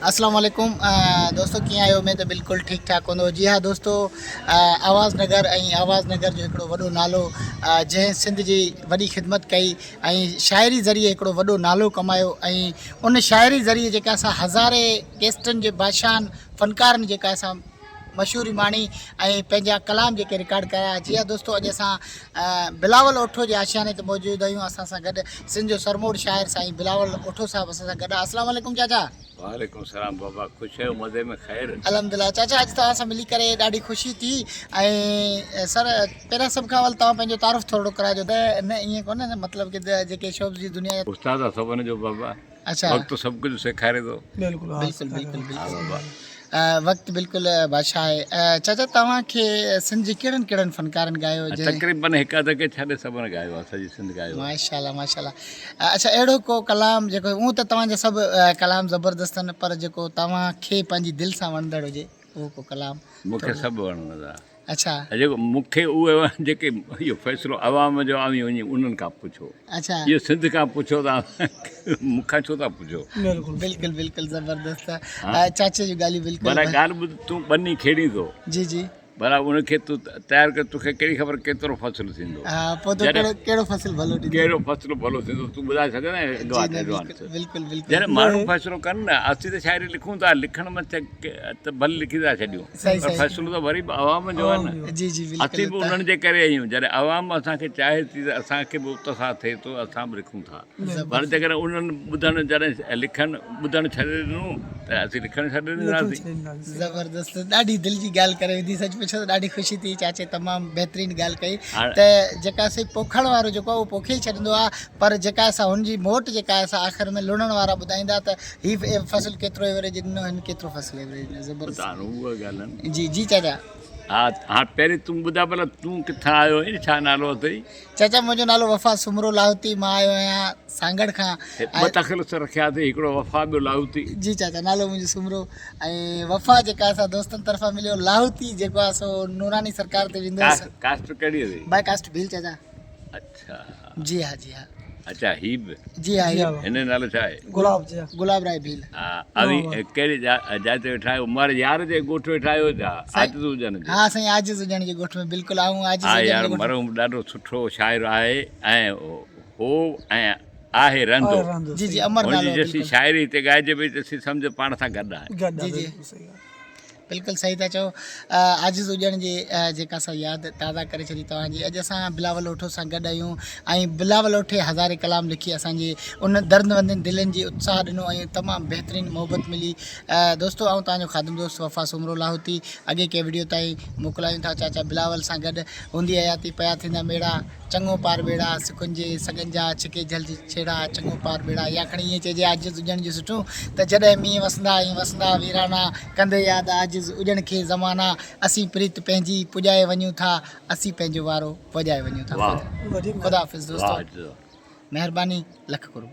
अस्सलाम वालेकुम दोस्तों कीअं आहियो मैं तो बिल्कुल ठीक ठाक हूंदो। जी हाँ दोस्तों, आवाज़ नगर जो हिकिड़ो वॾो नालो जंहिं सिंध जी वॾी ख़िदमत कई ऐं शाइरी ज़रिए हिकिड़ो वॾो नालो कमायो ऐं उन शाइरी ज़रिए जेका असां हज़ारे गेस्टनि जे बादशाहनि फ़नकारनि जेका असां मशहूरी माणी ऐं पंहिंजा कलाम जेके रिकॉर्ड कया। जी हाँ दोस्तों, अॼु असां बिलावल ओठो जे आशियाने ते मौजूदु आहियूं। असां सां गॾु सिंध जो सरमोड़ शाइर साईं बिलावल ओठो साहिबु असां सां गॾु। अस्सलाम वालेकुम चाचा। वालेकुम सलाम बाबा, ख़ुशि आहियो, मज़े में ख़ैर? अल्हम्दुलिल्लाह चाचा, अॼु तव्हां सां मिली करे ॾाढी ख़ुशी थी। ऐं सर पहिरियां सभु खां अवल तव्हां पंहिंजो तारुफ़ थोरो कराइजो त न ईअं कोन्हे न, मतिलबु की जेके शोभ जी दुनिया। उस्ताद आहे सभिनि जो बाबा। अच्छा, वक़्तु सभु कुझु सेखारे थो। बिल्कुलु बिल्कुलु बिल्कुलु हा बाबा। वक़्तु बिल्कुलु बादशाह आहे। चाचा तव्हांखे सिंध जे कहिड़नि कहिड़नि फ़नकारनि ॻायो? तक़रीबन हिकु अधु खे छॾे सभिनि ॻायो आहे, सॼी सिंध ॻायो आहे। माशाल्लाह माशाल्लाह। अच्छा, अहिड़ो को कलाम जेको हूअं त तव्हांजा सभु कलाम ज़बरदस्त आहिनि, पर जेको तव्हांखे पंहिंजी दिलि सां वणंदड़ हुजे उहो को कलाम? मूंखे सभु वणंदा। अच्छा जेको मूंखे उहे जेके इहो फ़ैसिलो आवाम जो आमी वञे उन्हनि खां पुछो। अच्छा, इहो सिंध खां पुछो तव्हां, मूंखां छो था पुछो? बिल्कुलु बिल्कुलु ज़बरदस्त आहे। चाचे जी ॻाल्हियूं बिल्कुलु। भला ॻाल्हि ॿुध, तूं ॿनी खेड़ी थो, जी जी, भला उनखे तूं तयारु कर, तोखे कहिड़ी ख़बर केतिरो फ़सुलु थींदो? हा पोइ त कहिड़ो फ़सुलु भलो ॾींदो? कहिड़ो फ़सुलु भलो थींदो तूं ॿुधाए सघे न एडवांस एडवांस? बिल्कुलु बिल्कुलु जॾहिं माण्हू फ़ैसिलो कनि न, असीं त शाइरी लिखूं था, लिखण में त भले लिखी था छॾियूं, पर फ़ैसिलो त वरी बि आवाम जो आहे न। जी जी असीं बि उन्हनि जे करे आहियूं। जॾहिं आवाम असांखे चाहे थी त असांखे बि उत्साह थिए थो, असां बि लिखूं था। पर जेकॾहिं उन्हनि ॿुधण जॾहिं लिखनि ॿुधणु छॾे ॾिनो त असीं लिखणु छॾे ॾींदासीं। ज़बरदस्त, ॾाढी दिलि जी ॻाल्हि करे विधी। सच पुछो त ॾाढी ख़ुशी थी। चाचे तमामु बहितरीनु ॻाल्हि कई त जेका असीं पोखण वारो जेको आहे उहो पोखे ई छॾींदो आहे, पर जेका असां हुनजी मोट जेका असां आख़िर में लुणण वारा ॿुधाईंदा त हीउ फ़सुलु केतिरो एवरेज ॾिनो, हिन केतिरो फ़सुलु एवरेज ॾिनो। ज़बरदस्त। उहा ॻाल्हि जी जी चाचा। हा, हाणे पहिरीं तूं ॿुधाए भला तूं किथां आयो आहीं, छा नालो अथई? चाचा मुंहिंजो नालो वफ़ा सुमरो लाहौती, मां आयो आहियां सांगड़ खां। ॿ तख़लुस रखिया अथई, हिकिड़ो वफ़ा ॿियो लाहौती। जी चाचा, नालो मुंहिंजो सुमरो ऐं वफ़ा जेका असां दोस्तनि तरफ़ां मिलियो। लाहौती जेको आहे सो नूरानी सरकार ते वेंदो आहे। कास्ट कहिड़ी अथई? बाय कास्ट भील चाचा। अच्छा जी हाँ जी हाँ। अच्छा, ही बि जी हाँ, हिन नालो छा आहे? गुलाब राय भील। हा, अवी कहिड़ी जाइ ते वेठा आहियो? मारे यार जे ॻोठ वेठा आहियो छा? आजिज़ हुजनि जे? हा साईं, आजिज़ हुजण जे ॻोठ में बिल्कुलु आऊं। आजिज़ हा हुजण यार, जे ॻोठ में। मरहूम ॾाढो सुठो शाइर आहे ऐं हो ऐं आहे रंदो। जी जी, अमर नालो हुनजी जेसी शाइरी हिते ॻाइजे पई त सम्झ पाण सां गॾु आहे। जी जी, बिल्कुलु सही था चओ। आजिज़ हुजण जी जेका असां यादि ताज़ा करे छॾी तव्हांजी। अॼु असां बिलावल ओठो सां गॾु आहियूं ऐं बिलावल ओठे हज़ारे कलाम लिखी असांजे उन दर्दमंदनि दिलनि जी उत्साह ॾिनो ऐं तमामु बहितरीनु मोहबत मिली। दोस्तो, ऐं तव्हांजो ख़ादिम दोस्त वफ़ा सुमरो लाहौती अॻे कंहिं वीडियो ताईं मोकिलायूं था। चाचा बिलावल सां गॾु हूंदी हयाती पिया थींदा मेड़ा, चङो पार बेड़ा सिकुंजे सघनि जा छिके जल जी छेड़ा, चङो पार बेड़ा। या खणी ईअं चइजे आजिज़ हुजण जी सुठो त जॾहिं मींहं वसंदा ईअं वसंदा वीराना, कंदे यादि आजिज़ हुजण खे ज़माना, असीं प्रीत पंहिंजी पुॼाए वञूं था, असीं पंहिंजो वारो वॼाए वञूं था। ख़ुदा हाफ़िज़ दोस्तो, महिरबानी, लख करो।